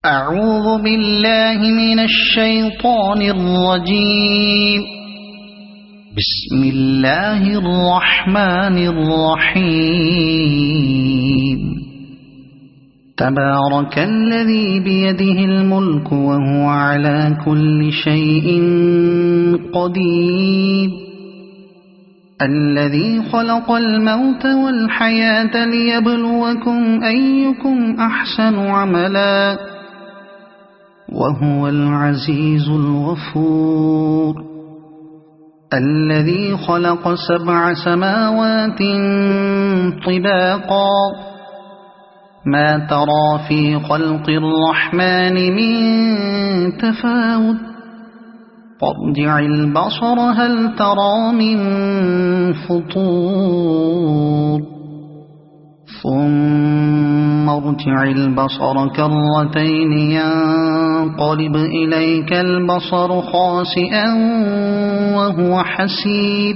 أعوذ بالله من الشيطان الرجيم. بسم الله الرحمن الرحيم. تبارك الذي بيده الملك وهو على كل شيء قدير. الذي خلق الموت والحياة ليبلوكم أيكم أحسن عملا وهو العزيز الغفور. الذي خلق 7 سماوات طباقا ما ترى في خلق الرحمن من تفاوت فارجع البصر هل ترى من فطور ثم ارجع البصر كرتين ينقلب إليك البصر خاسئا وهو حسير.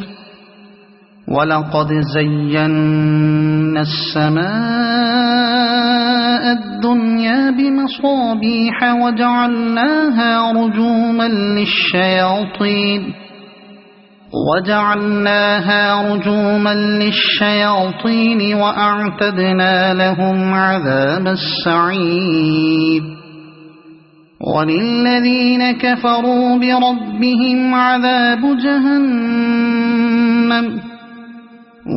ولقد زينا السماء الدنيا بمصابيح وجعلناها رجوما للشياطين وأعتدنا لهم عذاب السعير. وللذين كفروا بربهم عذاب جهنم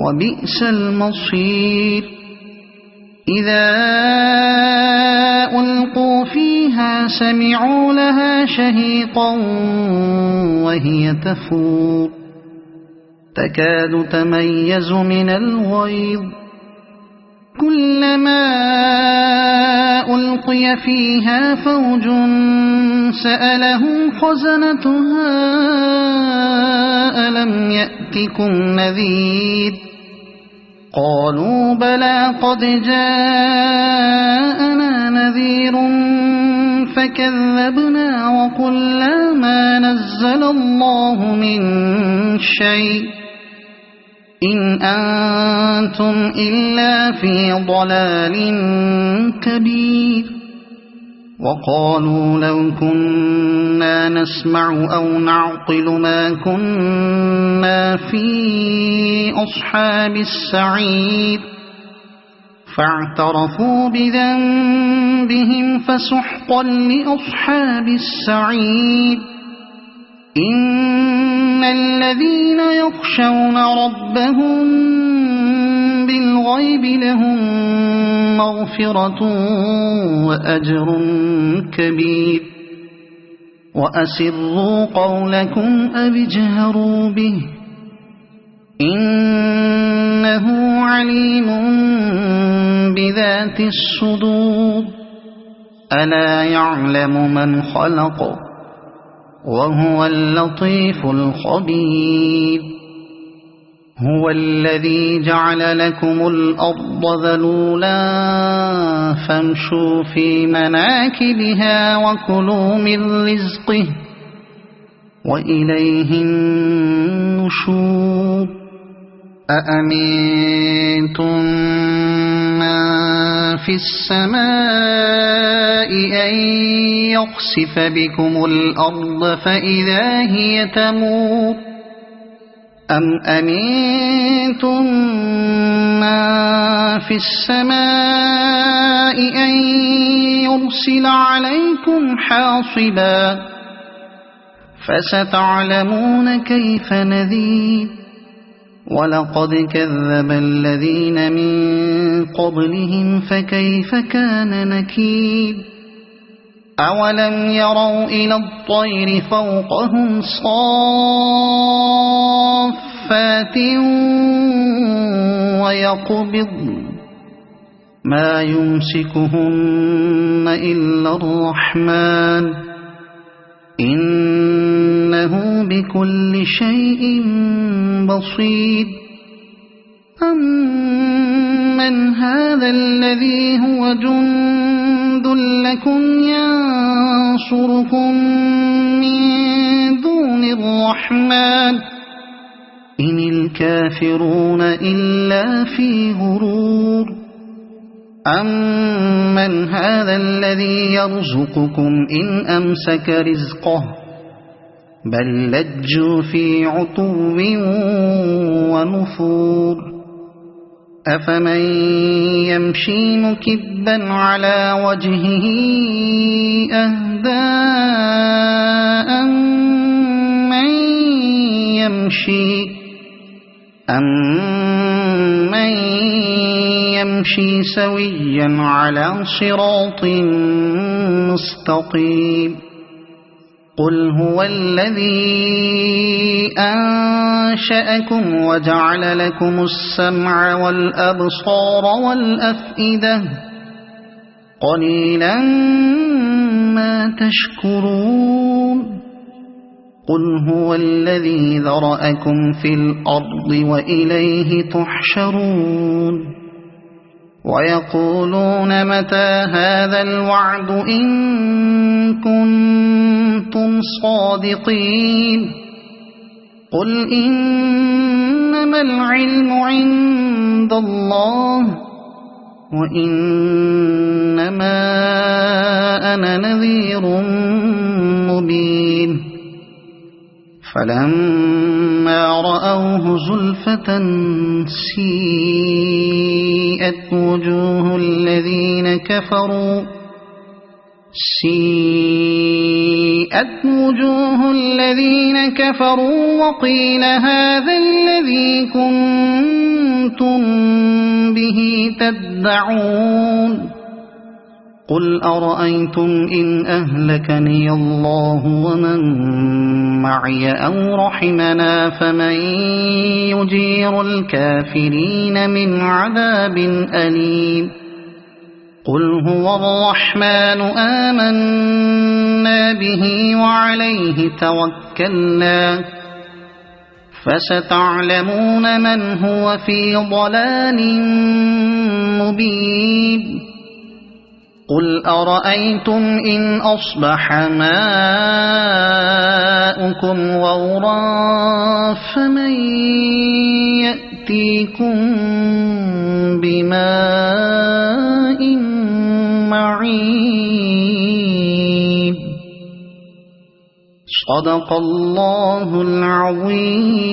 وبئس المصير. إذا ألقوا فيها سمعوا لها شهيقا وهي تفور تكاد تميز من الغيظ. كلما ألقي فيها فوج سألهم خزنتها ألم يأتكم نذير قالوا بلى قد جاءنا نذير فكذبنا وقلنا ما نزل الله من شيء إن أنتم إلا في ضلال كبير. وقالوا لو كنا نسمع أو نعقل ما كنا في أصحاب السعير فاعترفوا بذنبهم فسحقا لأصحاب السعير. إن الذين يخشون ربهم بالغيب لهم مغفرة وأجر كبير. وأسروا قولكم أو اجهروا به إنه عليم بذات الصدور. ألا يعلم من خلق وهو اللطيف الخبير. هو الذي جعل لكم الأرض ذلولا فامشوا في مناكبها وكلوا من رزقه وإليه النشور. أأمنتم من في السماء أن يخسف بكم الأرض فإذا هي تمور أم أمنتم من في السماء أن يرسل عليكم حاصبا فستعلمون كيف نذير. ولقد كذب الذين من قبلهم فكيف كان نكير. أولم يروا إلى الطير فوقهم صافات ويقبضن ما يمسكهن إلا الرحمن إنه بكل شيء بصير. أمن هذا الذي هو جند لكم ينصركم من دون الرحمن إن الكافرون إلا في غرور. أَمَّنْ هَذَا الَّذِي يَرْزُقُكُمْ إِنْ أَمْسَكَ رِزْقَهُ بَل لَّجُّوا فِي عُتُوٍّ وَنُفُورٍ أَفَمَن يَمْشِي مُكِبًّا عَلَى وَجْهِهِ أَهْدَىٰ أَمَّن يَمْشِي سَوِيًّا عَلَى صِرَاطٍ مُّسْتَقِيمٍ قُلْ هُوَ الَّذِي أَنشَأَكُمْ وَجَعَلَ لَكُمُ السَّمْعَ وَالْأَبْصَارَ وَالْأَفْئِدَةَ قَلِيلًا مَّا تَشْكُرُونَ قُلْ هُوَ الَّذِي ذَرَأَكُمْ فِي الْأَرْضِ وَإِلَيْهِ تُحْشَرُونَ وَيَقُولُونَ مَتَىٰ هَٰذَا الْوَعْدُ إِن كُنتُمْ صَادِقِينَ قُلْ إِنَّمَا الْعِلْمُ عِندَ اللَّهِ وَإِنَّمَا أَنَا نَذِيرٌ مُّبِينٌ فَلَمَّا رَأَوْهُ زُلْفَةً سِيئَتْ وُجُوهُ الَّذِينَ كَفَرُوا وَقِيلَ هَٰذَا الَّذِي كُنتُم بِهِ تَدَّعُونَ قُلْ أَرَأَيْتُمْ إِنْ أَهْلَكَنِيَ اللَّهُ وَمَن مَّعِيَ أَوْ رَحِمَنَا فَمَن يُجِيرُ الْكَافِرِينَ مِنْ عَذَابٍ أَلِيمٍ قُلْ هُوَ الرَّحْمَٰنُ آمَنَّا بِهِ وَعَلَيْهِ تَوَكَّلْنَا فَسَتَعْلَمُونَ مَنْ هُوَ فِي ضَلَالٍ مُّبِينٍ قُلْ أَرَأَيْتُمْ إِنْ أَصْبَحَ مَاؤُكُمْ غَوْرًا فَمَن يَأْتِيكُم بِمَاءٍ مَّعِينٍ صَدَقَ اللَّهُ الْعَظِيمُ.